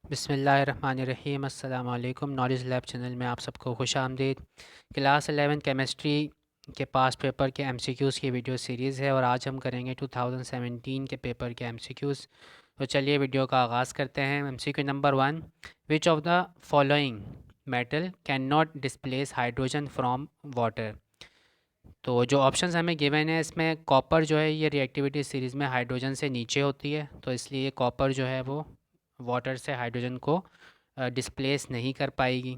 बिस्मिल्लाहिर्रहमानिर्रहीम। अस्सलाम वालेकुम। नॉलेज लैब चैनल में आप सबको खुश आमदीद। क्लास 11 केमिस्ट्री के पास पेपर के एमसीक्यूज़ की वीडियो सीरीज़ है और आज हम करेंगे 2017 के पेपर के एमसीक्यूज़। तो चलिए वीडियो का आगाज़ करते हैं। MCQ number 1, which of the following metal can not displace hydrogen from water. तो जो ऑप्शंस हमें गिवन है इसमें कॉपर जो है ये रिएक्टिविटी सीरीज़ में हाइड्रोजन से नीचे होती है, तो इसलिए कॉपर जो है वो वाटर से हाइड्रोजन को डिस्प्लेस नहीं कर पाएगी।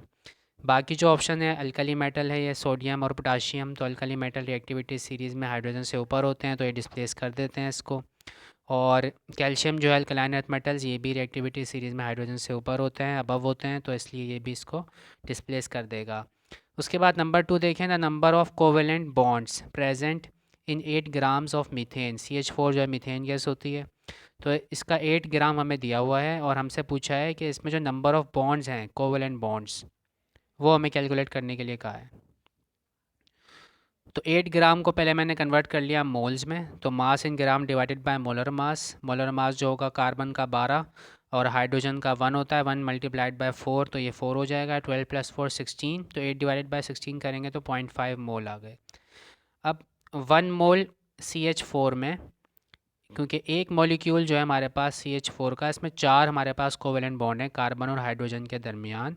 बाकी जो ऑप्शन है अल्कली मेटल है, ये सोडियम और पोटाशियम, तो अल्कली मेटल रिएक्टिविटी सीरीज़ में हाइड्रोजन से ऊपर होते हैं तो ये डिस्प्लेस कर देते हैं इसको। और कैल्शियम जो है अल्कलाइन अर्थ मेटल्स, ये भी रिएक्टिविटी सीरीज़ में हाइड्रोजन से ऊपर होते हैं, अबव होते हैं, तो इसलिए ये भी इसको डिस्प्लेस कर देगा। उसके बाद नंबर 2 देखें, the number of covalent bonds present in 8 grams of methane. CH4 जो है मीथेन गैस होती है, तो इसका 8 ग्राम हमें दिया हुआ है और हमसे पूछा है कि इसमें जो नंबर ऑफ़ बॉन्ड्स हैं कोवेलेंट बॉन्ड्स, वो हमें कैलकुलेट करने के लिए कहा है। तो 8 ग्राम को पहले मैंने कन्वर्ट कर लिया मोल्स में, तो mass in gram divided by molar mass जो होगा कार्बन का 12 और हाइड्रोजन का 1 होता है, 1 मल्टीप्लाइड बाय 4 तो ये 4 हो जाएगा, 12 + 4 16, तो 8 डिवाइडेड बाय 16 करेंगे तो 0.5 मोल आ गए। अब 1 मोल CH4 में, क्योंकि एक मॉलिक्यूल जो है हमारे पास CH4 का, इसमें 4 हमारे पास कोवेलेंट बॉन्ड है कार्बन और हाइड्रोजन के दरमियान,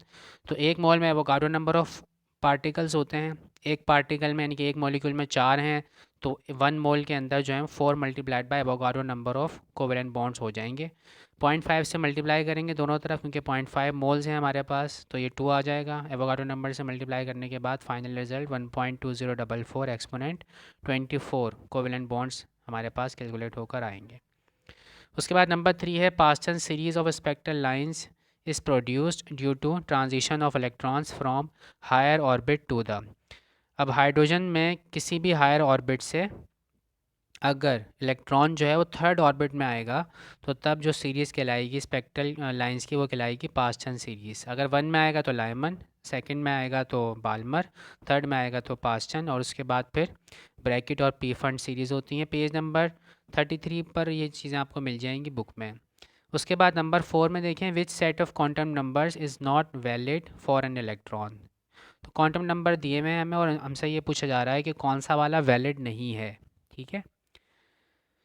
तो एक मोल में एवोगाड्रो नंबर ऑफ़ पार्टिकल्स होते हैं। एक पार्टिकल में यानी कि एक मॉलिक्यूल में 4 हैं, तो 1 मोल के अंदर जो है 4 multiplied by Avogadro number of covalent bonds हो जाएंगे। 0.5 से मल्टीप्लाई करेंगे दोनों तरफ, क्योंकि 0.5 मोल्स हैं हमारे पास, तो ये 2 आ जाएगा। एवोगाड्रो नंबर से मल्टीप्लाई करने के बाद final result 1.2044 exponent 24 covalent bonds हमारे पास कैलकुलेट होकर आएंगे। उसके बाद नंबर 3 है, Paschen series of spectral lines is produced due to transition of electrons from higher orbit to the. अब हाइड्रोजन में किसी भी हायर ऑर्बिट से अगर इलेक्ट्रॉन जो है वो थर्ड ऑर्बिट में आएगा, तो तब जो सीरीज़ कहलाएगी स्पेक्ट्रल लाइंस की, वो कहलाएगी पास्टन सीरीज़। अगर 1 में आएगा तो लाइमन, सेकंड में आएगा तो बाल्मर, थर्ड में आएगा तो पास्टन, और उसके बाद फिर ब्रैकेट और पी फंड सीरीज़ होती हैं। पेज नंबर 33 पर ये चीज़ें आपको मिल जाएंगी बुक में। उसके बाद नंबर 4 में देखें, which set of quantum numbers is not valid for an electron. तो क्वांटम नंबर दिए हुए हैं हमें और हमसे ये पूछा जा रहा है कि कौन सा वाला वैलिड नहीं है। ठीक है,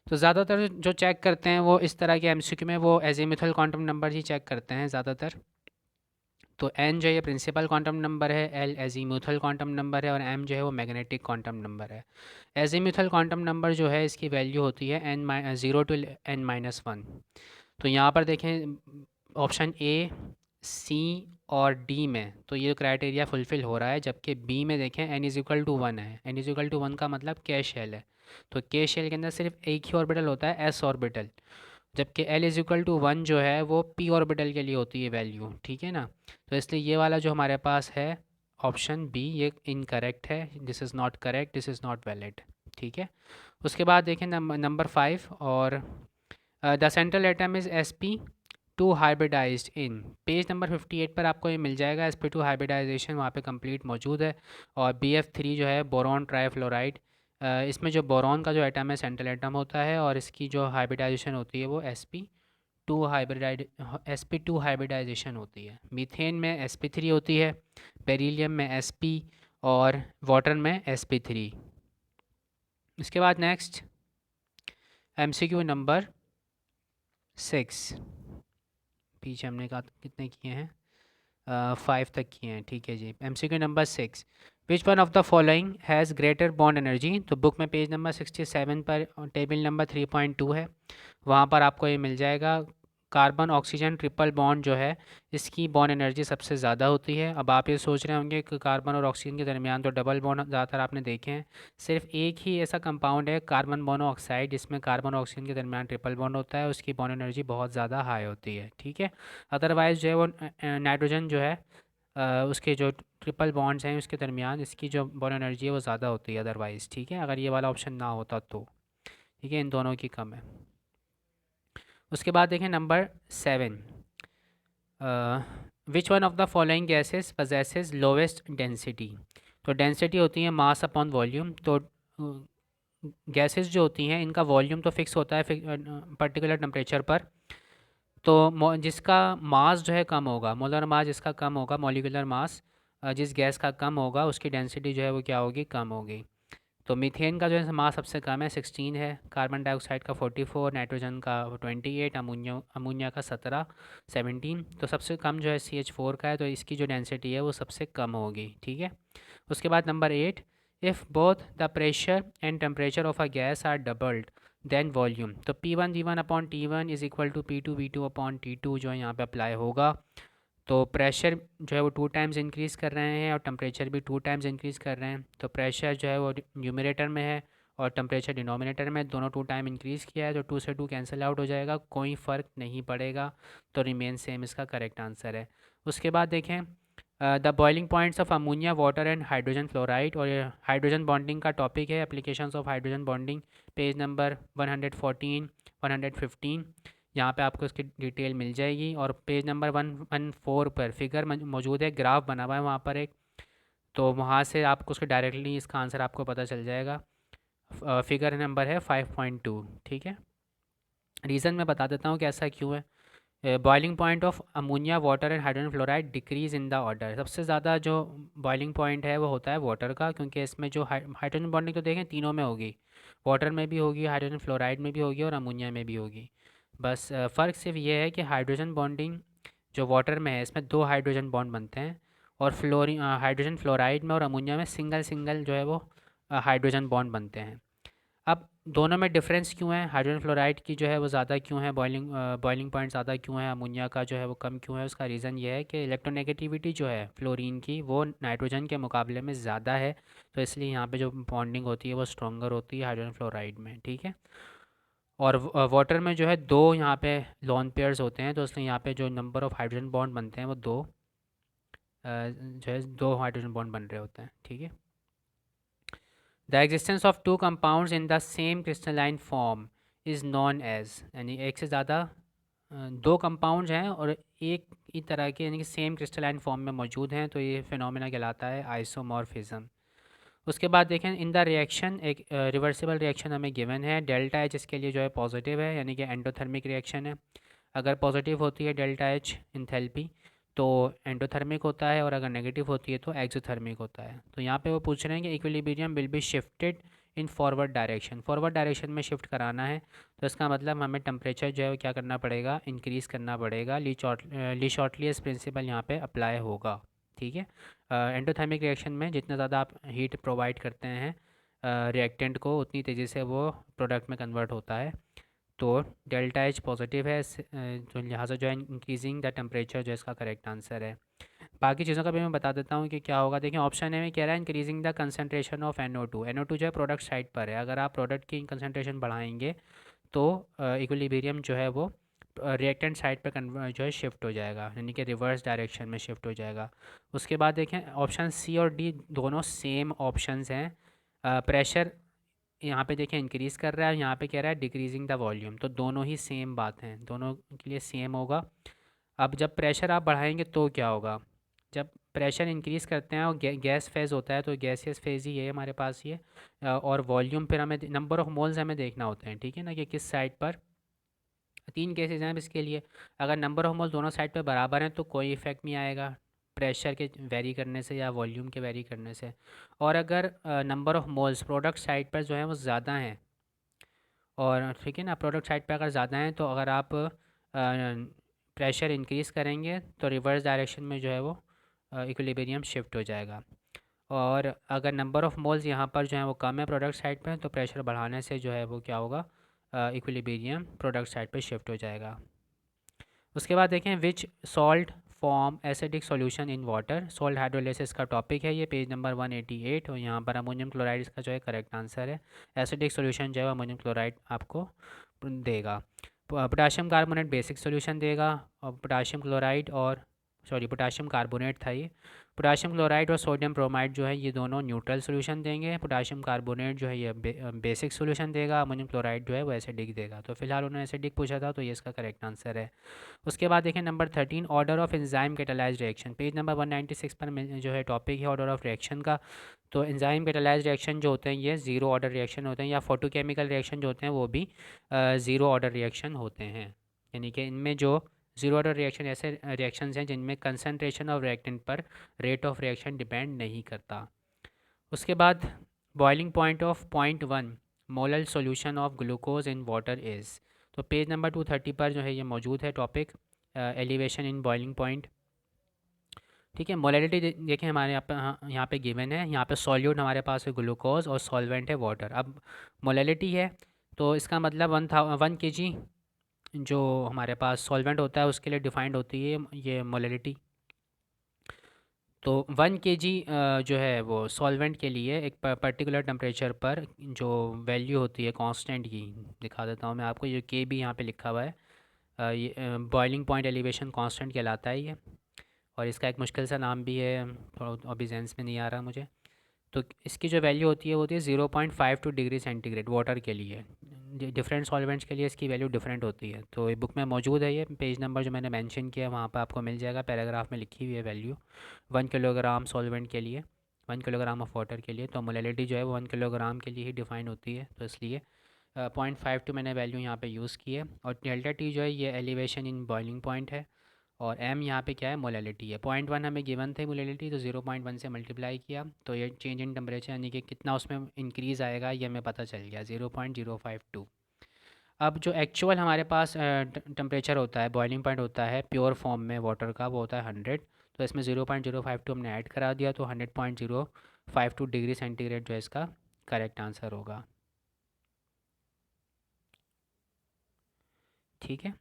तो ज़्यादातर जो चेक करते हैं वो इस तरह के एमसीक्यू में वो एजीमुथल क्वांटम नंबर ही चेक करते हैं ज़्यादातर। तो एन जो है ये प्रिंसिपल क्वांटम नंबर है, एल एजीमुथल क्वांटम नंबर है और एम जो है वो मैग्नेटिक क्वांटम नंबर है। एजीमुथल क्वांटम नंबर जो है इसकी वैल्यू होती है N0 to N-1। तो यहाँ पर देखें ऑप्शन ए, सी और डी में तो ये क्राइटेरिया फुलफ़िल हो रहा है, जबकि बी में देखें n=1 है। n=1 का मतलब के शेल है, तो के शेल के अंदर सिर्फ एक ही ऑर्बिटल होता है, s ऑर्बिटल, जबकि l=1 जो है वो p ऑर्बिटल के लिए होती है वैल्यू। ठीक है ना, तो इसलिए ये वाला जो हमारे पास है ऑप्शन बी, ये इनकरेक्ट है, this is not correct, this is not valid. ठीक है, उसके बाद देखें नंबर 5, और the central atom is sp2 hybridised in. Page number 58 पर आपको ये मिल जाएगा, sp2 हाइब्रिडाइजेशन वहाँ पे कंप्लीट मौजूद है। और bf3 जो है बोरॉन ट्राईफ्लोराइड, इसमें जो बोरॉन का जो एटम है सेंट्रल एटम होता है और इसकी जो हाइब्रिडाइजेशन होती है वो sp2 हाइब्रिडाइजेशन होती है। मीथेन में sp3 होती है, बेरिलियम में sp और वाटर में sp3। इसके बाद नेक्स्ट MCQ नंबर 6, पीछे हमने कहा कितने किए हैं, 5 तक किए हैं। ठीक है जी, MCQ number 6, which one of the following has greater bond energy. तो बुक में पेज नंबर 67 पर टेबल नंबर 3.2 है, वहाँ पर आपको ये मिल जाएगा। कार्बन ऑक्सीजन ट्रिपल बॉन्ड जो है इसकी बॉन्ड एनर्जी सबसे ज़्यादा होती है। अब आप ये सोच रहे होंगे कि कार्बन और ऑक्सीजन के दरमियान तो डबल बॉन्ड ज़्यादातर आपने देखे हैं, सिर्फ एक ही ऐसा कंपाउंड है कार्बन मोनोऑक्साइड जिसमें कार्बन और ऑक्सीजन के दरमियान ट्रिपल बॉन्ड होता है, उसकी बॉन्ड एनर्जी बहुत ज़्यादा हाई होती है। ठीक है, अदरवाइज़ जो है वो नाइट्रोजन जो है उसके जो ट्रिपल बॉन्ड्स हैं उसके दरमियान इसकी जो बॉन्ड एनर्जी है वो ज़्यादा होती है अदरवाइज़। ठीक है, अगर ये वाला ऑप्शन ना होता तो। ठीक है, इन दोनों की कम है। उसके बाद देखें number 7, which one of the following gases possesses lowest density. तो डेंसिटी होती है मास अपॉन वॉल्यूम, तो गैसेस जो होती हैं इनका वॉल्यूम तो फिक्स होता है पर्टिकुलर टेम्परेचर पर, तो जिसका मास जो है कम होगा, मोलर मास जिसका कम होगा, मॉलिक्यूलर मास जिस गैस का कम होगा उसकी डेंसिटी जो है वो क्या होगी, कम होगी। तो मीथेन का जो है मास सबसे कम है 16 है, कार्बन डाइऑक्साइड का 44, नाइट्रोजन का 28, अमोनिया अमोनिया का 17, 17। तो सबसे कम जो है CH4 का है, तो इसकी जो डेंसिटी है वो सबसे कम होगी, ठीक है। उसके बाद number 8, if both the pressure and temperature of a gas are doubled then volume, तो P1 V1 upon T1 is equal to P2 V2 upon T2 जो है यहाँ पे अप्लाई होगा। तो प्रेशर जो है वो 2 टाइम्स इंक्रीज़ कर रहे हैं और टेम्परेचर भी 2 टाइम्स इंक्रीज़ कर रहे हैं। तो प्रेशर जो है वो न्यूमरेटर में है और टेम्परेचर डिनोमिनेटर में, दोनों 2 टाइम इंक्रीज़ किया है, तो 2 से 2 कैंसिल आउट हो जाएगा, कोई फ़र्क नहीं पड़ेगा। तो रिमेन सेम इसका करेक्ट आंसर है। उसके बाद देखें the boiling points of ammonia water and hydrogen fluoride, और ये हाइड्रोजन बॉन्डिंग का टॉपिक है, applications of hydrogen bonding, page number 114 115। यहाँ पे आपको इसकी डिटेल मिल जाएगी। और पेज नंबर 114 पर फिगर मौजूद है, ग्राफ बना हुआ है वहाँ पर एक, तो वहाँ से आपको उसके डायरेक्टली इसका आंसर आपको पता चल जाएगा। फिगर नंबर है 5.2, ठीक है। रीज़न मैं बता देता हूँ कि ऐसा क्यों है। Boiling point of ammonia water and hydrogen fluoride decrease in the order, सबसे ज़्यादा जो बॉइलिंग पॉइंट है वो होता है वाटर का, क्योंकि इसमें जो हाइड्रोजन बॉन्डिंग तो देखें तीनों में होगी, वाटर में भी होगी, हाइड्रोजन फ्लोराइड में भी होगी और अमोनिया में भी होगी। बस फ़र्क सिर्फ ये है कि हाइड्रोजन बॉन्डिंग जो वाटर में है इसमें 2 हाइड्रोजन बॉन्ड बनते हैं, और हाइड्रोजन फ्लोराइड में और अमोनिया में सिंगल सिंगल जो है वो हाइड्रोजन बॉन्ड बनते हैं। अब दोनों में डिफरेंस क्यों है, हाइड्रोजन फ्लोराइड की जो है वो ज़्यादा क्यों है, बॉइलिंग पॉइंट ज़्यादा क्यों है, अमोनिया का जो है वो कम क्यों है, उसका रीज़न ये है कि इलेक्ट्रोनेगेटिविटी जो है फ्लोरीन की वो नाइट्रोजन के मुकाबले में ज़्यादा है, तो इसलिए यहाँ पे जो बॉन्डिंग होती है वो स्ट्रॉन्गर होती है हाइड्रोजन फ्लोराइड में, ठीक है। और वाटर में जो है दो यहाँ पे लोन पेयर्स होते हैं, तो इसलिए यहाँ पे जो नंबर ऑफ हाइड्रोजन बॉन्ड बनते हैं वो दो जो है 2 हाइड्रोजन बॉन्ड बन रहे होते हैं, ठीक है। The existence of 2 compounds in the same crystalline form is known as, यानी एक से ज़्यादा 2 कंपाउंड्स हैं और एक ही तरह के यानी कि सेम क्रिस्टलाइन फॉर्म में मौजूद हैं, तो ये फिनोमेना कहलाता है आइसोमॉर्फिज्म। उसके बाद देखें इन द रिएक्शन, एक रिवर्सिबल रिएक्शन हमें गिवन है, डेल्टा एच इसके लिए जो है पॉजिटिव है, यानी कि एंडोथर्मिक रिएक्शन है। अगर पॉजिटिव होती है डेल्टा एच इंथैल्पी तो एंडोथर्मिक होता है, और अगर नेगेटिव होती है तो एक्सोथर्मिक होता है। तो यहाँ पे वो पूछ रहे हैं कि equilibrium will be shifted in forward direction, forward direction में शिफ्ट कराना है, तो इसका मतलब हमें टेम्परेचर जो है वो क्या करना पड़ेगा, इंक्रीज़ करना पड़ेगा। ली शॉर्टलियस प्रिंसिपल यहाँ पे अप्लाई होगा, ठीक है। एंडोथर्मिक रिएक्शन में जितना ज़्यादा आप हीट प्रोवाइड करते हैं रिएक्टेंट को, उतनी तेज़ी से वो प्रोडक्ट में कन्वर्ट होता है। तो डेल्टा एच पॉजिटिव है, जो लिहाजा जो है इंक्रीजिंग द टेम्परेचर जो इसका करेक्ट आंसर है। बाकी चीज़ों का भी मैं बता देता हूँ कि क्या होगा। देखिए ऑप्शन ए में कह रहा है increasing the concentration of NO2, NO2 जो है प्रोडक्ट साइड पर है, अगर आप प्रोडक्ट की कंसनट्रेशन बढ़ाएंगे तो इक्विलिब्रियम जो है वो रिएक्टेंट साइड पर जो है शिफ्ट हो जाएगा, यानी कि रिवर्स डायरेक्शन में शिफ्ट हो जाएगा। उसके बाद देखें ऑप्शन सी और डी दोनों सेम ऑप्शंस हैं। प्रेशर यहाँ पे देखें इंक्रीज़ कर रहा है, यहाँ पे कह रहा है डिक्रीजिंग द वॉल्यूम, तो दोनों ही सेम बात हैं, दोनों के लिए सेम होगा। अब जब प्रेशर आप बढ़ाएंगे तो क्या होगा, जब प्रेशर इंक्रीज़ करते हैं और गैस फेज़ होता है, तो गैसियस फेज़ ही है हमारे पास ये। और वॉल्यूम फिर हमें नंबर ऑफ़ मोल्स हमें देखना होते हैं, ठीक है ना, कि किस साइड पर। 3 केसेस हैं अब इसके लिए, अगर नंबर ऑफ मोल्स दोनों साइड पे बराबर हैं तो कोई इफेक्ट नहीं आएगा प्रेशर के वेरी करने से या वॉल्यूम के वेरी करने से। और अगर number of moles product side पर जो है वो ज़्यादा हैं, और ठीक है ना, प्रोडक्ट साइड पे अगर ज़्यादा हैं, तो अगर आप प्रेशर इंक्रीज़ करेंगे तो रिवर्स डायरेक्शन में जो है वो इक्विलिब्रियम शिफ्ट हो जाएगा। और अगर नंबर ऑफ़ मोल्स यहाँ पर जो है वो कम है प्रोडक्ट साइड पे, तो प्रेशर बढ़ाने से जो है वो क्या होगा, इक्विलिब्रियम प्रोडक्ट साइड पे शिफ्ट हो जाएगा। उसके बाद देखें which salt form acidic solution in water, salt hydrolysis का टॉपिक है ये, पेज नंबर 188, और यहाँ पर अमोनियम क्लोराइड इसका जो है करेक्ट आंसर है। एसिडिक सॉल्यूशन जो है अमोनियम क्लोराइड आपको देगा। पोटाशियम कार्बोनेट बेसिक सॉल्यूशन देगा, और पोटाशियम क्लोराइड और सॉरी पोटाशियम कार्बोनेट था ये, पोटाशियम क्लोराइड और सोडियम ब्रोमाइड जो है ये दोनों न्यूट्रल सॉल्यूशन देंगे, पोटाशियम कार्बोनेट जो है ये बेसिक सॉल्यूशन देगा, अमोनियम क्लोराइड जो है वो एसिडिक देगा। तो फिलहाल उन्होंने एसिडिक पूछा था, तो ये इसका करेक्ट आंसर है। उसके बाद देखें number 13 order of enzyme catalysed reaction, page number 196 पर जो है टॉपिक है ऑर्डर ऑफ रिएक्शन का। तो एंजाइम कैटालाइज्ड रिएक्शन जो होते हैं ये ज़ीरो ऑर्डर रिएक्शन होते हैं, या फोटोकेमिकल रिएक्शन जो होते हैं वो भी ज़ीरो ऑर्डर रिएक्शन होते हैं, यानी कि इनमें जो ज़ीरो ऑर्डर रिएक्शन ऐसे रिएक्शंस हैं जिनमें कंसनट्रेशन ऑफ रिएक्टेंट पर रेट ऑफ रिएक्शन डिपेंड नहीं करता। उसके बाद boiling point of point one molal solution of glucose in water is. तो पेज नंबर 230 पर जो है ये मौजूद है topic, elevation in boiling point. ठीक है, मोलैलिटी देखें हमारे यहाँ पे गिवन है, यहाँ पे सॉल्यूट हमारे पास है ग्लूकोज और सॉल्वेंट है वाटर। अब मोलैलिटी है तो इसका मतलब 1 kg जो हमारे पास सॉल्वेंट होता है उसके लिए डिफाइंड होती है ये मोलैलिटी। तो 1 kg जो है वो सॉल्वेंट के लिए एक पर्टिकुलर टेम्परेचर पर जो वैल्यू होती है कांस्टेंट की, दिखा देता हूँ मैं आपको, ये के भी यहाँ पे लिखा हुआ है। ये बॉइलिंग पॉइंट एलिवेशन कांस्टेंट कहलाता है ये, और इसका एक मुश्किल सा नाम भी है, थोड़ा अभी जेंस में नहीं आ रहा मुझे। तो इसकी जो वैल्यू होती है वो होती है 0.52 डिग्री सेंटीग्रेड वाटर के लिए। डिफरेंट सॉल्वेंट्स के लिए इसकी वैल्यू डिफरेंट होती है। तो ये बुक में मौजूद है, ये पेज नंबर जो मैंने मेंशन किया है वहाँ पर आपको मिल जाएगा, पैराग्राफ में लिखी हुई है वैल्यू 1 किलोग्राम सॉल्वेंट के लिए, 1 किलोग्राम ऑफ वाटर के लिए। तो मोलैलिटी जो है वो 1 किलोग्राम के लिए ही डिफाइन होती है, तो इसलिए 0.52 मैंने वैल्यू यहाँ पे यूज़ की है। और डेल्टा टी जो है ये एलिवेशन इन बॉइलिंग पॉइंट है, और एम यहाँ पे क्या है, मोलैलिटी है। 0.1 हमें गिवन थे मोलैलिटी, तो 0.1 से मल्टीप्लाई किया तो ये चेंज इन टेम्परेचर यानी कि कितना उसमें इंक्रीज़ आएगा ये हमें पता चल गया, 0.052। अब जो एक्चुअल हमारे पास टेम्परेचर होता है, बॉइलिंग पॉइंट होता है प्योर फॉर्म में वाटर का, वो होता है 100। तो इसमें 0.052 हमने ऐड करा दिया, तो 100.052 डिग्री सेंटीग्रेड जो है इसका करेक्ट आंसर होगा। ठीक है,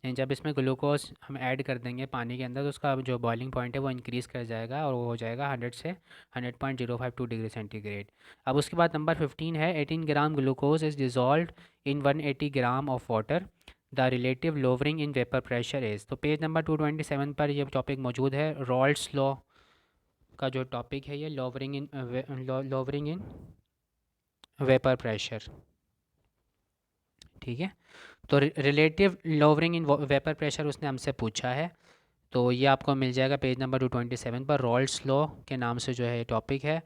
जब इसमें ग्लूकोज हम ऐड कर देंगे पानी के अंदर तो उसका जो बॉइलिंग पॉइंट है वो इंक्रीज़ कर जाएगा, और वो हो जाएगा 100 से 100.052 डिग्री सेंटीग्रेड। अब उसके बाद नंबर 15 है 18 gram glucose is dissolve in 180 gram of water, the relative lowering in vapour pressure is. तो पेज नंबर 227 पर ये टॉपिक मौजूद है, रॉल्ट्स लॉ का जो टॉपिक है ये, लोवरिंग इन वेपर प्रेशर। ठीक है, तो relative lowering in vapour pressure उसने हमसे पूछा है, तो ये आपको मिल जाएगा पेज नंबर 227 पर, रॉल्ट्स लॉ के नाम से जो है टॉपिक है।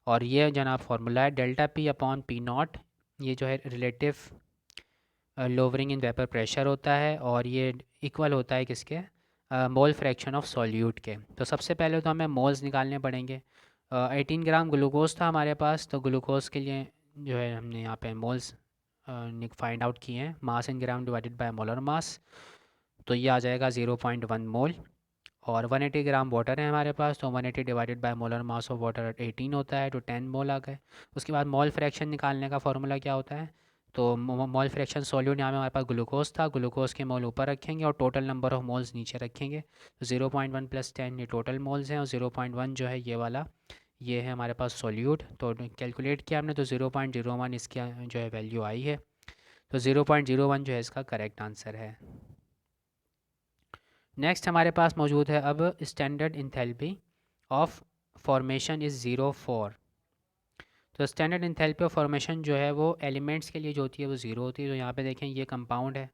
और ये जनाब फार्मूला है delta P upon P not, ये जो है relative lowering in vapour pressure होता है, और ये इक्वल होता है किसके, मोल फ्रैक्शन ऑफ सॉल्यूट के। तो सबसे पहले तो हमें मोल्स निकालने पड़ेंगे। 18 ग्राम ग्लूकोज था हमारे पास, तो ग्लूकोज के लिए जो है हमने यहाँ पे मोल्स फाइंड आउट किए हैं, mass in gram divided by molar mass, तो ये आ जाएगा 0.1 मोल। और 180 ग्राम वाटर है हमारे पास, तो 180 divided by molar mass of water 18 होता है, तो 10 मोल आ गए। उसके बाद मोल फ्रैक्शन निकालने का फॉर्मूला क्या होता है, तो मोल फ्रैक्शन सॉल्यूट यहाँ में हमारे पास ग्लूकोज था, ग्लूकोज के मोल ऊपर रखेंगे और टोटल नंबर ऑफ मोल्स नीचे रखेंगे। तो 0.1 प्लस 10 ये टोटल मोल्स हैं, और 0.1 जो है ये वाला, ये है हमारे पास सॉल्यूट। तो कैलकुलेट किया हमने तो 0.01 इसकी जो है वैल्यू आई है, तो 0.01 जो है इसका करेक्ट आंसर है। नेक्स्ट हमारे पास मौजूद है अब standard enthalpy of formation is 0.4। तो स्टैंडर्ड इंथैल्पी ऑफ फॉर्मेशन जो है वो एलिमेंट्स के लिए जो होती है वो ज़ीरो होती है। तो यहाँ पे देखें ये कंपाउंड है,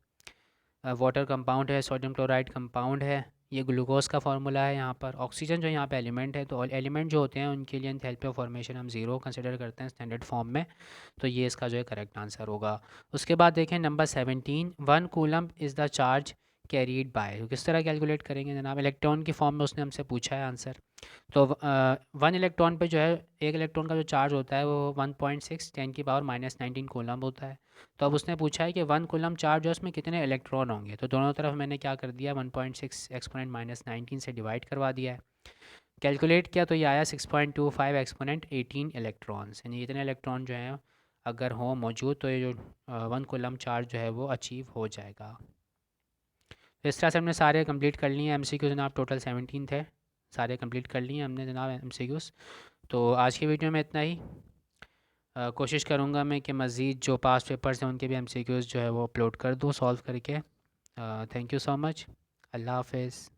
वाटर कंपाउंड है, सोडियम क्लोराइड कंपाउंड है, ये ग्लूकोज का फार्मूला है। यहाँ पर ऑक्सीजन जो यहाँ पे एलिमेंट है, तो एलिमेंट जो होते हैं उनके लिए इंथैल्पी ऑफ फॉर्मेशन हम ज़ीरो कंसिडर करते हैं स्टैंडर्ड फॉर्म में, तो ये इसका जो है करेक्ट आंसर होगा। उसके बाद देखें number 17, 1 coulomb is the charge carried bye. तो किस तरह कैलकुलेट करेंगे जनाब, इलेक्ट्रॉन की फॉर्म में उसने हमसे पूछा है आंसर। तो 1 इलेक्ट्रॉन पे जो है, एक इलेक्ट्रॉन का जो चार्ज होता है वो 1.6 10⁻⁻19 कूलम होता है। तो अब उसने पूछा है कि 1 कूलम चार्ज है उसमें कितने इलेक्ट्रॉन होंगे, तो दोनों तरफ मैंने क्या कर दिया, 1.6 एक्सपोनेंट -19 से डिवाइड करवा दिया है। कैलकुलेट किया तो ये आया 6.25 एक्सपोनेंट 18 इलेक्ट्रॉन्स, यानी इतने इलेक्ट्रॉन जो हैं अगर हों मौजूद तो ये जो 1 कूलम चार्ज जो है वो अचीव हो जाएगा। तो इस तरह से हमने सारे कंप्लीट कर लिए हैं MCQ जनाब, टोटल 17 थे, सारे कंप्लीट कर लिए हमने जनाब MCQs। तो आज की वीडियो में इतना ही। कोशिश करूँगा मैं कि मज़ीद जो पास्ट पेपर्स हैं उनके भी MCQs जो है वो अपलोड कर दूँ सॉल्व करके। थैंक यू सो मच, अल्लाह हाफिज़।